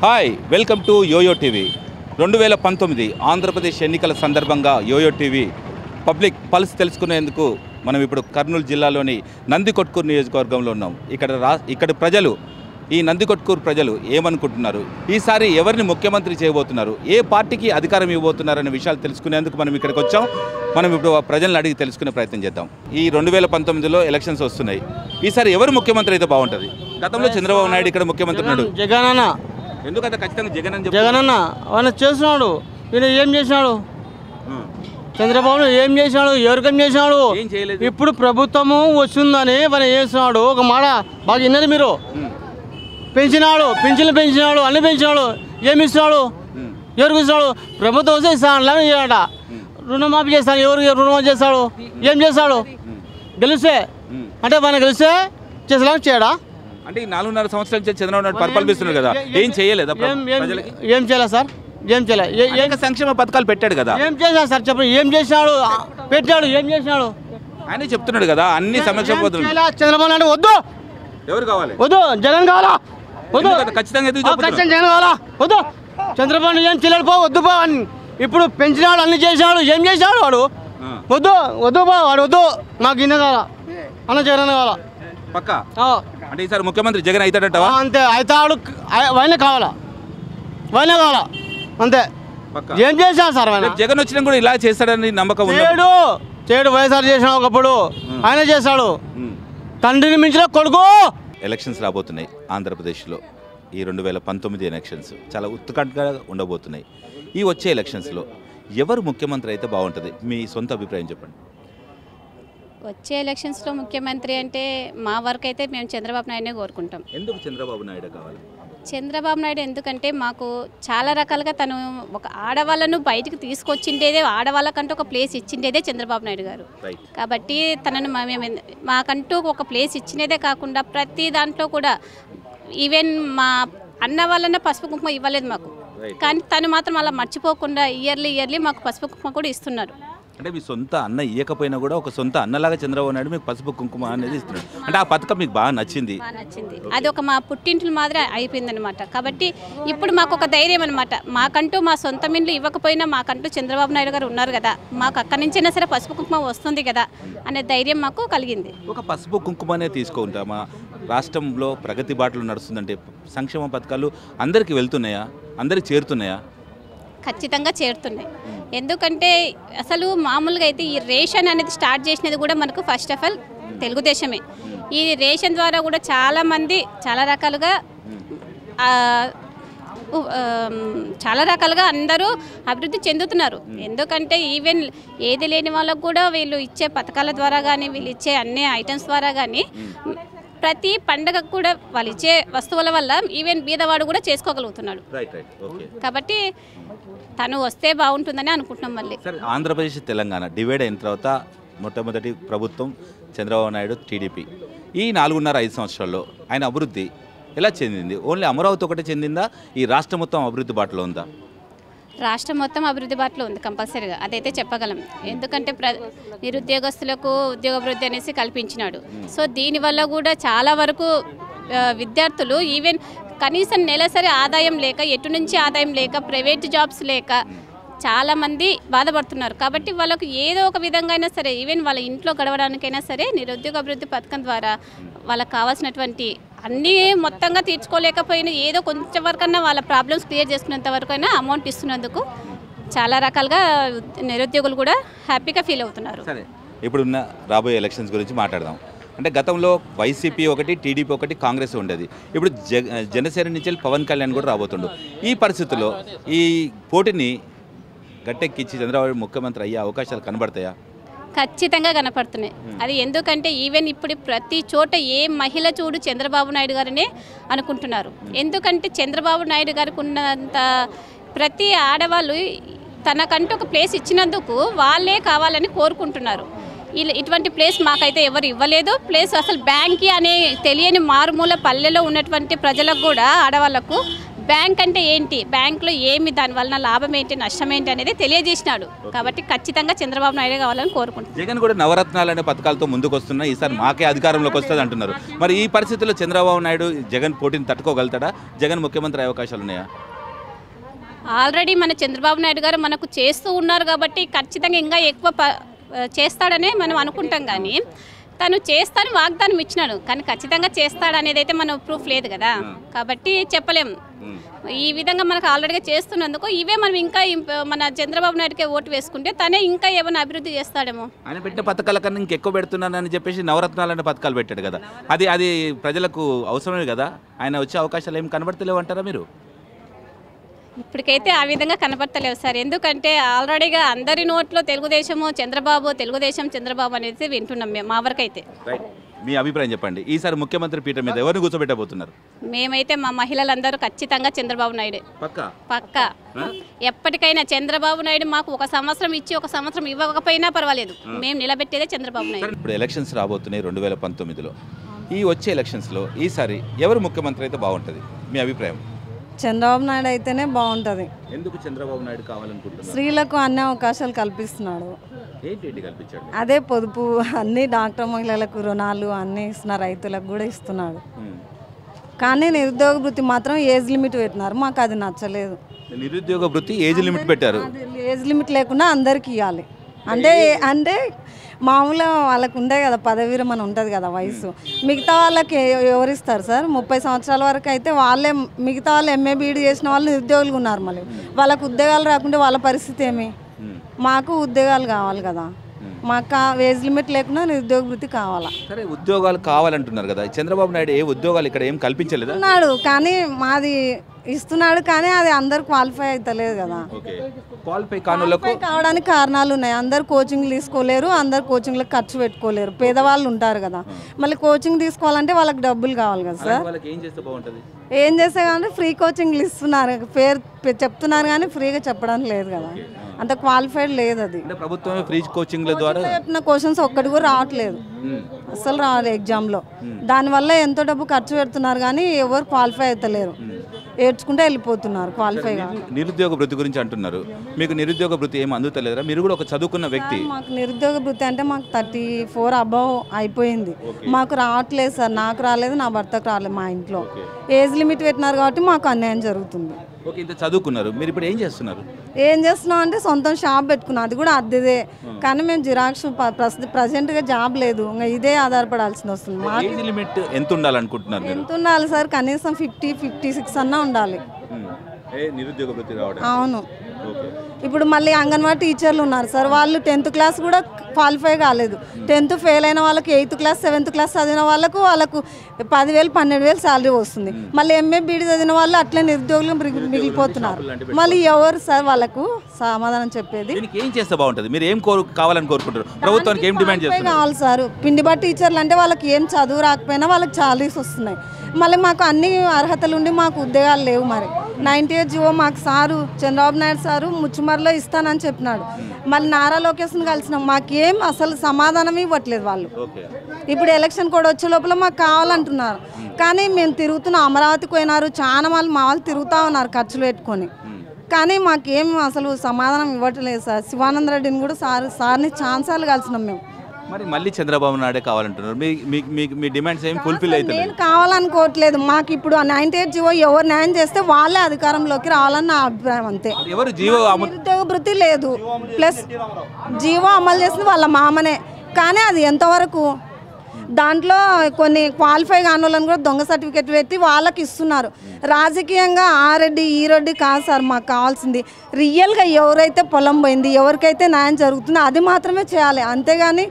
Hi welcome to YOYO TV 2019 Andhra Pradesh ఎన్నికల సందర్భంగా yo-yo TV public pulse తెలుసుకునేందుకు మనం ఇప్పుడు కర్నూలు జిల్లాలోని నందికొట్కూరు నియోజకవర్గంలో ఉన్నాం. ఇక్కడ ప్రజలు ఈ నందికొట్కూరు ప్రజలు ఏమనుకుంటున్నారు, ఈసారి ఎవరిని ముఖ్యమంత్రి చేయబోతున్నారు, ఏ పార్టీకి అధికారం ఇవ్వబోతున్నారు అనే విషయాలు తెలుసుకునేందుకు మనం ఇక్కడికి వచ్చాం. మనం ఇప్పుడు ప్రజలను అడిగి తెలుసుకునే ప్రయత్నం చేద్దాం. ఈ 2019లో ఎలక్షన్స్ వస్తున్నాయి. ఈసారి ఎవరు ముఖ్యమంత్రి అయితే బాగుంటుంది? గతంలో చంద్రబాబు నాయుడు ఇక్కడ ముఖ్యమంత్రి ఉన్నాడు. జగన్ అన్న ఎందుకంటే ఖచ్చితంగా జగన్ అన్న ఆయన చేస్తున్నాడు. ఈయన ఏం చేసినాడు? చంద్రబాబు ఏం చేసినాడు? ఎవరికేం చేసినాడు? ఇప్పుడు ప్రభుత్వము వస్తుందని మనం చేస్తున్నాడు. ఒక మాట బాగా విన్నది మీరు. పెంచినాడు, పింఛన్లు పెంచినాడు, అన్ని పెంచినాడు. ఏమి ఇస్తున్నాడు? ఎవరికి ఇస్తున్నాడు? ప్రభుత్వం వస్తే ఇస్తాను చేయట. రుణమాఫీ చేస్తాడు. ఎవరికి రుణమాఫీ చేస్తాడు? ఏం చేస్తాడు? గెలిస్తే అంటే మనం గెలిస్తే చేసేలా చేయడా? అంటే 4.5 సంవత్సరాల నుంచి చంద్రబాబు నాయుడు పరిపాలిస్తున్నాడు కదా, ఏం చేయలేదా? ఏం చేయలేదు సార్, ఏం చేయలేదు. సంక్షేమ పథకాలు పెట్టాడు కదా, ఏం చేశాడు సార్ చెప్పండి? ఏం చేసినాడు? పెట్టాడు, ఏం చేసినాడు? ఆయన చెప్తున్నాడు కదా అన్ని సంక్షేమ పథకాలు. చంద్రబాబు నాయుడు వద్దు. ఎవరు కావాలి? వద్దు, జగన్ కావాలా? వద్దు, ఖచ్చితంగా జగన్ కావాలా? వద్దు, చంద్రబాబు ఏం చేయలేడు. పో వద్దు పో. ఇప్పుడు పెంచినాడు, అన్ని చేసినాడు. ఏం చేసినాడు వాడు? వద్దు వద్దు పో, వాడు వద్దు. మాకు ఇన్న కావాలా, అన్న జగన్ కావాలా పక్క. అంటే ఈసారి ముఖ్యమంత్రి జగన్ అవుతాడంటావా? అంతే, అవుతాడు. వైనే కావాలా, వైనే కావాలా, అంతే. ఏం చేశాడు సార్ ఆయన? జగన్ వచ్చినా కూడా ఇలా చేస్తాడని నమ్మకం చేయడు. వైఎస్ఆర్ చేసిన ఒకప్పుడు ఆయన చేస్తాడు. తండ్రిని మించిన కొడుకు. ఎలక్షన్స్ రాబోతున్నాయి ఆంధ్రప్రదేశ్లో. ఈ 2019 ఎలక్షన్స్ చాలా ఉత్కంఠగా ఉండబోతున్నాయి. ఈ వచ్చే ఎలక్షన్స్లో ఎవరు ముఖ్యమంత్రి అయితే బాగుంటుంది? మీ సొంత అభిప్రాయం చెప్పండి. వచ్చే ఎలక్షన్స్లో ముఖ్యమంత్రి అంటే మా వరకు అయితే మేము చంద్రబాబు నాయుడునే కోరుకుంటాం. ఎందుకు చంద్రబాబు నాయుడు కావాలి? చంద్రబాబు నాయుడు ఎందుకంటే మాకు చాలా రకాలుగా తను ఒక ఆడవాళ్ళను బయటకు తీసుకొచ్చిండేదే, ఆడవాళ్ళకంటూ ఒక ప్లేస్ ఇచ్చిండేదే చంద్రబాబు నాయుడు గారు. కాబట్టి తనను మాకంటూ ఒక ప్లేస్ ఇచ్చినదే కాకుండా ప్రతి దాంట్లో కూడా ఈవెన్ మా అన్న వాళ్ళన్న పసుపు కుంకుమ ఇవ్వలేదు మాకు, కానీ తను మాత్రం అలా మర్చిపోకుండా ఇయర్లీ మాకు పసుపు కుంకుమ కూడా ఇస్తున్నారు. అంటే మీ సొంత అన్న ఇవ్వకపోయినా కూడా ఒక సొంత అన్నలాగా చంద్రబాబు నాయుడు మీకు పసుపు కుంకుమ అనేది ఇస్తున్నాడు. అంటే ఆ పథకం మీకు బాగా నచ్చింది? అది ఒక మా పుట్టింటి మాదిరి అయిపోయింది అనమాట. కాబట్టి ఇప్పుడు మాకు ఒక ధైర్యం అనమాట. మాకంటూ మా సొంత మిన్లు ఇవ్వకపోయినా మాకంటూ చంద్రబాబు నాయుడు గారు ఉన్నారు కదా, మాకు అక్కడి నుంచైనా సరే పసుపు కుంకుమ వస్తుంది కదా అనే ధైర్యం మాకు కలిగింది. ఒక పసుపు కుంకుమనే తీసుకుంటామా? రాష్ట్రంలో ప్రగతి బాటలు నడుస్తుందంటే సంక్షేమ పథకాలు అందరికీ వెళ్తున్నాయా, అందరికి చేరుతున్నాయా? ఖచ్చితంగా చేరుతున్నాయి. ఎందుకంటే అసలు మామూలుగా అయితే ఈ రేషన్ అనేది స్టార్ట్ చేసినది కూడా మనకు ఫస్ట్ ఆఫ్ ఆల్ తెలుగుదేశమే. ఈ రేషన్ ద్వారా కూడా చాలామంది చాలా రకాలుగా అందరూ అభివృద్ధి చెందుతున్నారు. ఎందుకంటే ఈవెన్ ఏది లేని వాళ్ళకు కూడా వీళ్ళు ఇచ్చే పథకాల ద్వారా కానీ, వీళ్ళు ఇచ్చే అన్ని ఐటమ్స్ ద్వారా కానీ ప్రతి పండగకు కూడా వాళ్ళు ఇచ్చే వస్తువుల వల్ల ఈవెన్ బీదవాడు కూడా చేసుకోగలుగుతున్నాడు. కాబట్టి తను వస్తే బాగుంటుందని అనుకుంటున్నాం. మళ్ళీ ఆంధ్రప్రదేశ్ తెలంగాణ డివైడ్ అయిన తర్వాత మొట్టమొదటి ప్రభుత్వం చంద్రబాబు నాయుడు టీడీపీ. ఈ 4.5 సంవత్సరాల్లో ఆయన అభివృద్ధి ఎలా చెందింది? ఓన్లీ అమరావతి ఒకటే చెందిందా? ఈ రాష్ట్రం మొత్తం అభివృద్ధి బాటలో ఉందా? రాష్ట్రం మొత్తం అభివృద్ధి బాటలో ఉంది కంపల్సరీగా, అదైతే చెప్పగలం. ఎందుకంటే నిరుద్యోగస్తులకు ఉద్యోగాభివృద్ధి అనేసి కల్పించినాడు. సో దీనివల్ల కూడా చాలా వరకు విద్యార్థులు ఈవెన్ కనీసం నెలసరి ఆదాయం లేక, ఎటు నుంచి ఆదాయం లేక, ప్రైవేట్ జాబ్స్ లేక చాలామంది బాధపడుతున్నారు. కాబట్టి వాళ్ళకు ఏదో ఒక విధంగా అయినా సరే, ఈవెన్ వాళ్ళ ఇంట్లో గడవడానికైనా సరే నిరుద్యోగ అభివృద్ధి పథకం ద్వారా వాళ్ళకు కావాల్సినటువంటి అన్నీ మొత్తంగా తీర్చుకోలేకపోయినా ఏదో కొంచెం వరకన్నా వాళ్ళ ప్రాబ్లమ్స్ క్లియర్ చేసుకునేంత వరకైనా అమౌంట్ ఇస్తున్నందుకు చాలా రకాలుగా నిరుద్యోగులు కూడా హ్యాపీగా ఫీల్ అవుతున్నారు. సరే, ఇప్పుడున్న రాబోయే ఎలక్షన్స్ గురించి మాట్లాడదాం. అంటే గతంలో వైసీపీ ఒకటి, టీడీపీ ఒకటి, కాంగ్రెస్ ఉండేది. ఇప్పుడు జనసేన నుంచి పవన్ కళ్యాణ్ కూడా రాబోతుండు. ఈ పరిస్థితుల్లో ఈ పోటీని గట్టెక్కించి చంద్రబాబు ముఖ్యమంత్రి అయ్యే అవకాశాలు కనబడతాయా? ఖచ్చితంగా కనపడుతున్నాయి. అది ఎందుకంటే ఈవెన్ ఇప్పుడు ప్రతి చోట ఏ మహిళ చూడు చంద్రబాబు నాయుడు గారినే అనుకుంటున్నారు. ఎందుకంటే చంద్రబాబు నాయుడు గారికి ఉన్నంత ప్రతి ఆడవాళ్ళు తనకంటూ ఒక ప్లేస్ ఇచ్చినందుకు వాళ్ళే కావాలని కోరుకుంటున్నారు. ఇటువంటి ప్లేస్ మాకైతే ఎవరు ఇవ్వలేదు. ప్లేస్ అసలు బ్యాంకి అనే తెలియని మారుమూల పల్లెలో ఉన్నటువంటి ప్రజలకు కూడా, ఆడవాళ్లకు బ్యాంక్ అంటే ఏంటి, బ్యాంకులో ఏమి, దానివల్ల లాభం ఏంటి, నష్టం ఏంటి అనేది తెలియజేసినాడు. కాబట్టి ఖచ్చితంగా చంద్రబాబు నాయుడు కావాలని కోరుకుంటున్నాను. జగన్ కూడా నవరత్నాలు అనే పథకాలతో ముందుకు వస్తున్నా, ఈసారి మాకే అధికారంలోకి వస్తుంది అంటున్నారు. మరి ఈ పరిస్థితుల్లో చంద్రబాబు నాయుడు జగన్ పోటీని తట్టుకోగలుగుతాడా? జగన్ ముఖ్యమంత్రి అయ్యే అవకాశాలు ఉన్నాయా? ఆల్రెడీ మన చంద్రబాబు నాయుడు గారు మనకు చేస్తూ ఉన్నారు కాబట్టి ఖచ్చితంగా ఇంకా ఎక్కువ చేస్తాడనే మనం అనుకుంటాం. కానీ తను చేస్తాను వాగ్దానం ఇచ్చినాడు, కానీ ఖచ్చితంగా చేస్తాడనేది అయితే మనం ప్రూఫ్ లేదు కదా, కాబట్టి చెప్పలేం. ఈ విధంగా మనకు ఆల్రెడీగా చేస్తున్నందుకు ఇవే మనం ఇంకా మన చంద్రబాబు నాయుడుకే ఓటు వేసుకుంటే తనే ఇంకా ఏమైనా అభివృద్ధి చేస్తాడేమో. ఆయన పెట్టిన పథకాల కన్నా ఇంకెక్కువ పెడుతున్నానని చెప్పేసి నవరత్నాలు అనే పథకాలు పెట్టాడు కదా, అది ప్రజలకు అవసరమే కదా. ఆయన వచ్చే అవకాశాలు ఏం కనబడతలేవు అంటారా మీరు? ఇప్పటికైతే ఆ విధంగా కనబడతలేవు సార్. ఎందుకంటే ఆల్రెడీగా అందరి నోట్లో తెలుగుదేశము చంద్రబాబు, తెలుగుదేశం చంద్రబాబు అనేది వింటున్నాం మేము. మా వరకు అయితే మీ అభిప్రాయం చెప్పండి. ఈసారి ముఖ్యమంత్రి పీఠం మీద ఎవరిని కూర్చోబెట్టబోతున్నారు? మేమైతే మా మహిళలందరూ ఖచ్చితంగా చంద్రబాబు నాయుడే పక్కా. ఎప్పటికైనా చంద్రబాబు నాయుడు మాకు 1 సంవత్సరం ఇచ్చి 1 సంవత్సరం ఇవ్వకపోయినా పర్వాలేదు, మేము నిలబెట్టేదే చంద్రబాబు నాయుడు. ఇప్పుడు ఎలక్షన్స్ రాబోతున్నాయి 2019లో. ఈ వచ్చే ఎలక్షన్స్లో ఈసారి ఎవరు ముఖ్యమంత్రి అయితే బాగుంటుంది మీ అభిప్రాయం? చంద్రబాబు నాయుడు అయితేనే బాగుంటుంది. ఎందుకు చంద్రబాబు నాయుడు కావాలనుకుంటున్నారు? స్త్రీలకు అన్ని అవకాశాలు కల్పిస్తున్నాడు. ఏంటి కల్పించాడు? అదే పొదుపు, అన్ని డాక్టర్ మహిళలకు రుణాలు అన్నీ ఇస్తున్నారు, రైతులకు కూడా ఇస్తున్నాడు. కానీ నిరుద్యోగ వృత్తి మాత్రం ఏజ్ లిమిట్ పెట్టినారు, మాకు అది నచ్చలేదు. నిరుద్యోగ వృత్తి ఏజ్ లిమిట్ పెట్టారు. ఏజ్ లిమిట్ లేకుండా అందరికి ఇవ్వాలి. అంటే మామూలుగా వాళ్ళకు ఉండే కదా పదవి విరమణ ఉంటుంది కదా వయసు, మిగతా వాళ్ళకి ఎవరు ఇస్తారు సార్? 30 సంవత్సరాల వరకు అయితే వాళ్ళే, మిగతా వాళ్ళు ఎంఏ బీఈడీ చేసిన వాళ్ళు నిరుద్యోగులు ఉన్నారు. మళ్ళీ వాళ్ళకు ఉద్యోగాలు రాకుంటే వాళ్ళ పరిస్థితి ఏమి? మాకు ఉద్యోగాలు కావాలి కదా, మాకు ఏజ్ లిమిట్ లేకుండా నిరుద్యోగ వృత్తి కావాలా. సరే, ఉద్యోగాలు కావాలంటున్నారు కదా, చంద్రబాబు నాయుడు ఏ ఉద్యోగాలు ఇక్కడ ఏం కల్పించలేదు అన్నాడు. కానీ మాది ఇస్తున్నాడు, కానీ అది అందరు క్వాలిఫై అవుతలేదు కదా. క్వాలిఫై కావడానికి కారణాలు ఉన్నాయి. అందరు కోచింగ్ తీసుకోలేరు, అందరు కోచింగ్లకు ఖర్చు పెట్టుకోలేరు, పేదవాళ్ళు ఉంటారు కదా. మళ్ళీ కోచింగ్ తీసుకోవాలంటే వాళ్ళకి డబ్బులు కావాలి కదా సార్. ఏం చేస్తే కానీ ఫ్రీ కోచింగ్లు ఇస్తున్నారు, పేరు చెప్తున్నారు కానీ ఫ్రీగా చెప్పడానికి లేదు కదా, అంత క్వాలిఫైడ్ లేదు. అది ప్రభుత్వమే ఫ్రీ కోచింగ్ల ద్వారా చెప్పిన క్వశ్చన్స్ ఒక్కటి కూడా రావట్లేదు, అసలు రావాలి ఎగ్జామ్లో. దానివల్ల ఎంతో డబ్బు ఖర్చు పెడుతున్నారు కానీ ఎవరు క్వాలిఫై అవుతలేరు, ఏడ్చుకుంటే వెళ్ళిపోతున్నారు క్వాలిఫై. నిరుద్యోగ వృత్తి గురించి అంటున్నారు, మీకు నిరుద్యోగ వృత్తి ఏమి అందుతలేదా? మీరు కూడా ఒక చదువుకున్న వ్యక్తి. మాకు నిరుద్యోగ వృత్తి అంటే మాకు 34 అబవ్ అయిపోయింది, మాకు రావట్లేదు సార్. నాకు రాలేదు, నా భర్తకు రాలేదు. మా ఇంట్లో ఏజ్ లిమిట్ పెట్టినారు కాబట్టి మాకు అన్యాయం జరుగుతుంది. ఓకే, ఇంత చదువుకున్నారు, మీరు ఇప్పుడు ఏం చేస్తున్నారు? ఏం చేస్తున్నాం అంటే సొంతం షాప్ పెట్టుకున్నాం, అది కూడా అద్దెదే. కానీ మేము జిరాక్స్ ప్రజెంట్గా జాబ్ లేదు, ఇంకా ఇదే ఆధారపడాల్సి వస్తుంది. ఏజ్ లిమిట్ ఎంత ఉండాలనుకుంటున్నారు? ఎంత ఉండాలి సార్? కనీసం 50-56 అన్నా ఉండాలి. నిరుద్యోగ వృత్తి రావడం. అవును. ఇప్పుడు మళ్ళీ అంగన్వాడీ టీచర్లు ఉన్నారు సార్, వాళ్ళు 10th క్లాస్ కూడా క్వాలిఫై కాలేదు. 10th ఫెయిల్ అయిన వాళ్ళకి 8th క్లాస్ 7th క్లాస్ చదివిన వాళ్ళకు 10,000-12,000 శాలరీ వస్తుంది. మళ్ళీ ఎంఏ బీడీ చదివిన వాళ్ళు అట్లే నిరుద్యోగులు మిగిలిపోతున్నారు. మళ్ళీ ఎవరు సార్ వాళ్ళకు సమాధానం చెప్పేది? ఏం చేస్తే బాగుంటుంది? మీరు ఏం కావాలని కోరుకుంటారు? ప్రభుత్వానికి ఏం డిమాండ్ చేస్తారు? కావాలి సార్. పిండి బట్టి టీచర్లు అంటే వాళ్ళకి ఏం చదువు రాకపోయినా వాళ్ళకి శాలరీస్ వస్తున్నాయి. మళ్ళీ మాకు అన్ని అర్హతలు ఉండి మాకు ఉద్యోగాలు లేవు. మరి 98 జీవో మాకు సారు చంద్రబాబు నాయుడు సారు ముచ్చుమర్లో ఇస్తానని చెప్పినాడు. మళ్ళీ నారా లోకేష్ని కలిసినాం, మాకేం అసలు సమాధానం ఇవ్వట్లేదు వాళ్ళు. ఇప్పుడు ఎలక్షన్ కూడా వచ్చే లోపల మాకు కావాలంటున్నారు, కానీ మేము తిరుగుతున్నాం. అమరావతికి పోయినారు, చాలా వాళ్ళు మా వాళ్ళు తిరుగుతూ ఉన్నారు ఖర్చులు పెట్టుకొని, కానీ మాకేం అసలు సమాధానం ఇవ్వట్లేదు సార్. శివానంద రెడ్డిని కూడా సార్ని ఛాన్సార్లు కలిసినాం మేము. మరి మళ్ళీ చంద్రబాబు నాయుడే కావాలంటున్నారు, మీ డిమాండ్స్ ఏం ఫుల్ఫిల్ అయితే? నేను కావాలనుకోవట్లేదు, మాకు ఇప్పుడు 98 జీవో ఎవరు న్యాయం చేస్తే వాళ్ళే అధికారంలోకి రావాలని నా అభిప్రాయం, అంతే. ఎవరు జీవో నిరుద్యోగ వృత్తి లేదు, ప్లస్ జీవో అమలు చేసింది వాళ్ళ మామనే, కానీ అది ఎంతవరకు? దాంట్లో కొన్ని క్వాలిఫై కాని వాళ్ళని కూడా దొంగ సర్టిఫికెట్ పెట్టి వాళ్ళకి ఇస్తున్నారు. రాజకీయంగా ఆ రెడ్డి ఈ రెడ్డి కాదు సార్ మాకు కావాల్సింది. రియల్గా ఎవరైతే పొలం పోయింది, ఎవరికైతే న్యాయం జరుగుతుందో అది మాత్రమే చేయాలి, అంతేగాని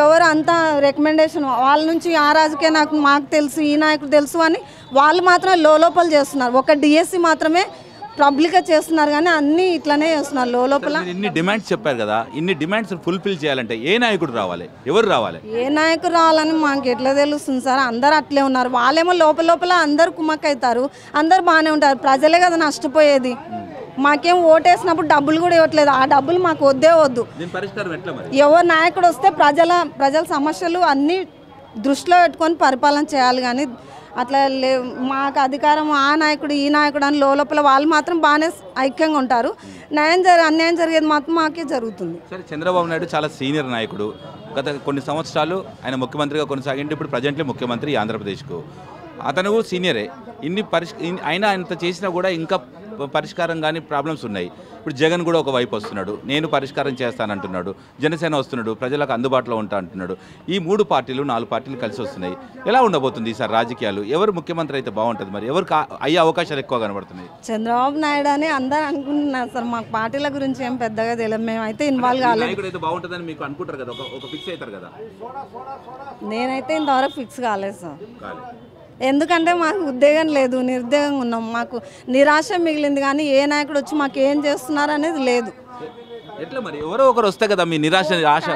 ఎవరు అంతా రికమెండేషన్ వాళ్ళ నుంచి ఆ రాజకీయ మాకు తెలుసు, ఈ నాయకుడు తెలుసు అని వాళ్ళు మాత్రం లోపల చేస్తున్నారు. ఒక డిఎస్సి మాత్రమే పబ్లిక్గా చేస్తున్నారు, కానీ అన్నీ ఇట్లానే చేస్తున్నారు లోపల. ఇన్ని డిమాండ్స్ చెప్పారు కదా, ఇన్ని డిమాండ్స్ ఫుల్ఫిల్ చేయాలంటే ఏ నాయకుడు రావాలి? ఎవరు రావాలి? ఏ నాయకుడు రావాలని మాకు ఎట్లా తెలుస్తుంది సార్? అందరు అట్లే ఉన్నారు. వాళ్ళేమో లోపల అందరు కుమ్మక్కవుతారు, అందరు బాగానే ఉంటారు. ప్రజలే కదా నష్టపోయేది. మాకేం ఓటేసినప్పుడు డబ్బులు కూడా ఇవ్వట్లేదు, ఆ డబ్బులు మాకు వద్దే వద్దు. ఎవరు నాయకుడు వస్తే ప్రజల సమస్యలు అన్నీ దృష్టిలో పెట్టుకొని పరిపాలన చేయాలి, కానీ అట్లా మాకు అధికారం ఆ నాయకుడు ఈ నాయకుడు అని లోపల వాళ్ళు మాత్రం బాగానే ఐక్యంగా ఉంటారు. అన్యాయం జరిగేది మాత్రం మాకే జరుగుతుంది. సరే, చంద్రబాబు నాయుడు చాలా సీనియర్ నాయకుడు. గత కొన్ని సంవత్సరాలు ఆయన ముఖ్యమంత్రిగా కొనసాగిండి. ఇప్పుడు ప్రజెంట్లీ ముఖ్యమంత్రి ఆంధ్రప్రదేశ్కు. అతను సీనియరే. ఆయన అంత చేసినా కూడా ఇంకా పరిష్కారం కానీ ప్రాబ్లమ్స్ ఉన్నాయి. ఇప్పుడు జగన్ కూడా ఒక వైపు వస్తున్నాడు, నేను పరిష్కారం చేస్తానంటున్నాడు. జనసేన వస్తున్నాడు, ప్రజలకు అందుబాటులో ఉంటా అంటున్నాడు. ఈ 3 పార్టీలు 4 పార్టీలు కలిసి వస్తున్నాయి. ఎలా ఉండబోతుంది ఈసారి రాజకీయాలు? ఎవరు ముఖ్యమంత్రి అయితే బాగుంటుంది? మరి ఎవరికి అయ్యే అవకాశాలు ఎక్కువ కనబడుతున్నాయి? చంద్రబాబు నాయుడు అని అందరూ అనుకుంటున్నారు సార్. మాకు పార్టీల గురించి ఏం పెద్దగా తెలియదు, మేమైతే ఇన్వాల్వ్ కాలేదు. అయితే బాగుంటుందని మీకు అనుకుంటారు కదా, ఒక ఫిక్స్ అవుతారు కదా. నేనైతే ఇంతవరకు ఫిక్స్ కాలేదు సార్. ఎందుకంటే మాకు ఉద్యోగం లేదు, నిరుద్యోగంగా ఉన్నాం. మాకు నిరాశ మిగిలింది కానీ ఏ నాయకుడు వచ్చి మాకు ఏం చేస్తున్నారు అనేది లేదు. ఎట్లా మరి ఎవరో ఒకరు వస్తే కదా మీ నిరాశ ఆశ?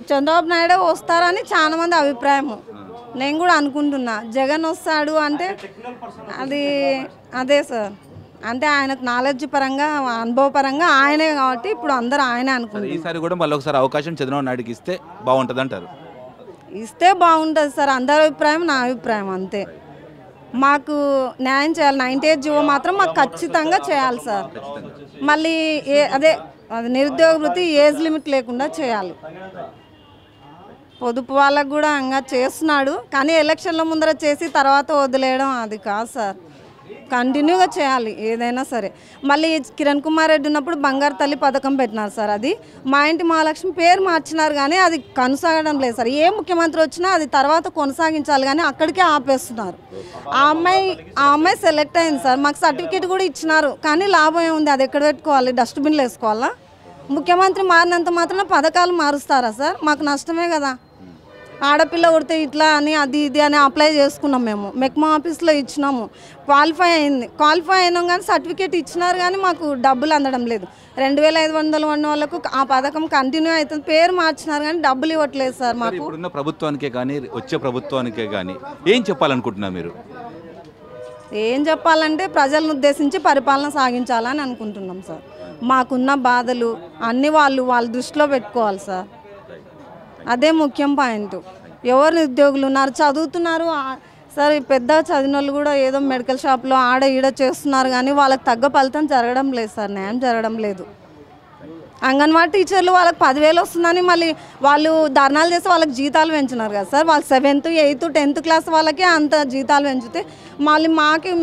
చంద్రబాబు నాయుడు వస్తారని చాలా మంది అభిప్రాయము. నేను కూడా అనుకుంటున్నా జగన్ వస్తాడు అంటే అదే సార్. అంటే ఆయనకు నాలెడ్జ్ పరంగా అనుభవపరంగా ఆయనే కాబట్టి ఇప్పుడు అందరూ ఆయనే అనుకుంటారు. ఈసారి కూడా మళ్ళీ ఒకసారి అవకాశం చంద్రబాబు నాయుడుకి ఇస్తే బాగుంటుంది అంటారు? ఇస్తే బాగుంటుంది సార్. అందరి అభిప్రాయం నా అభిప్రాయం అంతే. మాకు న్యాయం చేయాలి. 98 జీవో మాత్రం మాకు ఖచ్చితంగా చేయాలి సార్. మళ్ళీ అది నిరుద్యోగ వృత్తి ఏజ్ లిమిట్ లేకుండా చేయాలి. పొదుపు వాళ్ళకు కూడా ఇంకా చేస్తున్నాడు కానీ ఎలక్షన్ల ముందర చేసి తర్వాత వదిలేయడం అది కాదు సార్. కంటిన్యూగా చేయాలి ఏదైనా సరే. మళ్ళీ కిరణ్ కుమార్ రెడ్డి ఉన్నప్పుడు బంగారు తల్లి పథకం పెట్టినారు సార్. అది మా ఇంటి మహాలక్ష్మి పేరు మార్చినారు కానీ అది కొనసాగడం లేదు సార్. ఏ ముఖ్యమంత్రి వచ్చినా అది తర్వాత కొనసాగించాలి కానీ అక్కడికే ఆపేస్తున్నారు. ఆ అమ్మాయి సెలెక్ట్ అయింది సార్. మాకు సర్టిఫికేట్ కూడా ఇచ్చినారు కానీ లాభం ఏముంది? అది ఎక్కడ పెట్టుకోవాలి? డస్ట్బిన్లో వేసుకోవాలా? ముఖ్యమంత్రి మారినంత మాత్రం పథకాలు మారుస్తారా సార్? మాకు నష్టమే కదా. ఆడపిల్ల కొడితే ఇట్లా అని అది ఇది అని అప్లై చేసుకున్నాం. మేము మెక్మా ఆఫీస్లో ఇచ్చినాము, క్వాలిఫై అయింది. క్వాలిఫై అయినాం కానీ సర్టిఫికేట్ ఇచ్చినారు కానీ మాకు డబ్బులు అందడం లేదు. 2500 ఉన్న వాళ్ళకు ఆ పథకం కంటిన్యూ అవుతుంది. పేరు మార్చినారు కానీ డబ్బులు ఇవ్వట్లేదు సార్ మాకు. ఇప్పుడున్న ప్రభుత్వానికే కానీ వచ్చే ప్రభుత్వానికే కానీ ఏం చెప్పాలనుకుంటున్నారు మీరు? ఏం చెప్పాలంటే ప్రజలను ఉద్దేశించి పరిపాలన సాగించాలని అనుకుంటున్నాం సార్. మాకున్న బాధలు అన్నీ వాళ్ళు దృష్టిలో పెట్టుకోవాలి సార్. అదే ముఖ్యం పాయింట్. ఎవరు ఉద్యోగులు ఉన్నారు, చదువుతున్నారు సార్. పెద్ద చదివిన వాళ్ళు కూడా ఏదో మెడికల్ షాప్లో ఈడ చేస్తున్నారు కానీ వాళ్ళకి తగ్గ ఫలితం జరగడం లేదు సార్. న్యాయం జరగడం లేదు. అంగన్వాడీ టీచర్లు వాళ్ళకి 10,000 వస్తుందని మళ్ళీ వాళ్ళు ధర్నాలు చేసి వాళ్ళకి జీతాలు పెంచినారు కదా సార్. వాళ్ళు 7th, 8th, 10th క్లాస్ వాళ్ళకే అంత జీతాలు పెంచితే మళ్ళీ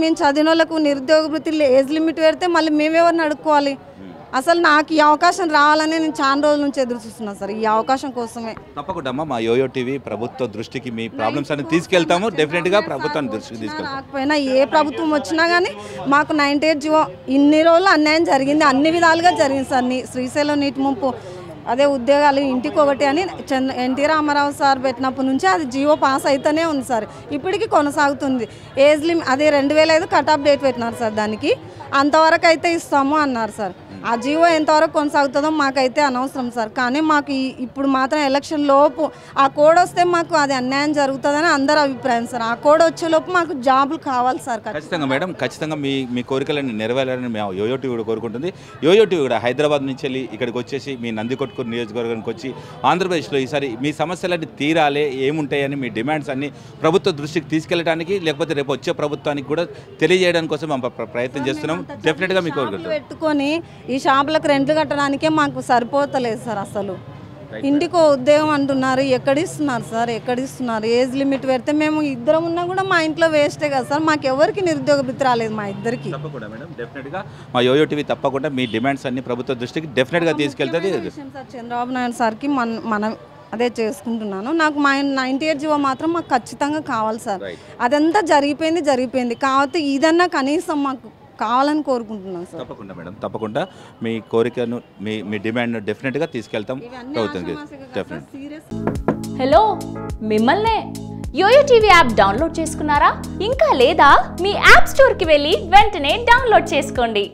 మేము చదివిన వాళ్ళకు నిరుద్యోగ వృత్తి ఏజ్ లిమిట్ పెడితే మళ్ళీ మేమెవరిని అడుక్కోవాలి? అసలు నాకు ఈ అవకాశం రావాలని నేను చాలా రోజుల నుంచి ఎదురు చూస్తున్నాను సార్. ఈ అవకాశం కోసమే. తప్పకుండా మా యోయో టీవీ ప్రభుత్వ దృష్టికి మీ ప్రాబ్లమ్స్ అన్ని తీసుకెళ్తాము. డెఫినెట్గా ప్రభుత్వాన్ని దృష్టికి తీసుకెళ్తాం. రాకపోయినా ఏ ప్రభుత్వం వచ్చినా కానీ మాకు 98 జీవో ఇన్ని రోజులు అన్యాయం జరిగింది, అన్ని విధాలుగా జరిగింది సార్. శ్రీశైలం నీటి ముంపు, అదే ఉద్యోగాలు ఇంటికి ఒకటి అని ఎన్టీ రామారావు సార్ పెట్టినప్పటి నుంచి అది జీవో పాస్ అయితేనే ఉంది సార్. ఇప్పటికీ కొనసాగుతుంది. ఏజ్ లిమిట్ అదే 2005 కట్ ఆఫ్ డేట్ పెట్టినారు సార్. దానికి అంతవరకు అయితే ఇస్తాము అన్నారు సార్. ఆ జీవో ఎంతవరకు కొనసాగుతుందో మాకైతే అనవసరం సార్. కానీ మాకు ఇప్పుడు మాత్రం ఎలక్షన్ లోపు ఆ కోడ్ వస్తే మాకు అది అన్యాయం జరుగుతుందని అందరి అభిప్రాయం సార్. ఆ కోడ్ వచ్చేలోపు మాకు జాబులు కావాలి సార్. ఖచ్చితంగా మేడం, ఖచ్చితంగా మీ కోరికలను నెరవేరాలని మేము యోయో టీవీ కూడా కోరుకుంటుంది. యోయో టీవీ కూడా హైదరాబాద్ నుంచి వెళ్ళి ఇక్కడికి వచ్చేసి మీ నందికొట్కూరు నియోజకవర్గానికి వచ్చి ఆంధ్రప్రదేశ్లో ఈసారి మీ సమస్యలన్నీ తీరాలే, ఏముంటాయని మీ డిమాండ్స్ అన్ని ప్రభుత్వ దృష్టికి తీసుకెళ్ళడానికి లేకపోతే రేపు వచ్చే ప్రభుత్వానికి కూడా తెలియజేయడానికి కోసం మేము ప్రయత్నం చేస్తున్నాం. డెఫినెట్గా మీ కోరిక పెట్టుకొని ఈ షాపులకు రెంట్లు కట్టడానికే మాకు సరిపోతలేదు సార్. అసలు ఇంటికో ఉద్యోగం అంటున్నారు, ఎక్కడిస్తున్నారు సార్? ఎక్కడిస్తున్నారు? ఏజ్ లిమిట్ పెడితే మేము ఇద్దరం ఉన్నా కూడా మా ఇంట్లో వేస్టే కదా సార్. మాకు ఎవరికి నిరుద్యోగ వృత్తి రాలేదు మా ఇద్దరికి. తప్పకుండా మేడం, డెఫినెట్గా మా యోయో టీవీ తప్పకుండా మీ డిమాండ్స్ అన్ని ప్రభుత్వ దృష్టికి డెఫినెట్గా తీసుకెళ్తుంది. చంద్రబాబు నాయుడు సార్కి మనం అదే చేసుకుంటున్నాను. నాకు మా 98 జీవో మాత్రం మాకు ఖచ్చితంగా కావాలి సార్. అదంతా జరిగిపోయింది కాబట్టి ఇదన్నా కనీసం మాకు కావాలని కోరుకుంటున్నాను సార్. తప్పకుండా మేడం, తప్పకుండా మీ కోరికను మీ డిమాండ్ డెఫినెట్గా తీసుకెళ్తాం ప్రభుత్వానికి. హలో, మిమ్మల్నే యోయో టీవీ యాప్ డౌన్లోడ్ చేసుకున్నారా? ఇంకా లేదా? మీ యాప్ స్టోర్కి వెళ్ళి వెంటనే డౌన్లోడ్ చేసుకోండి.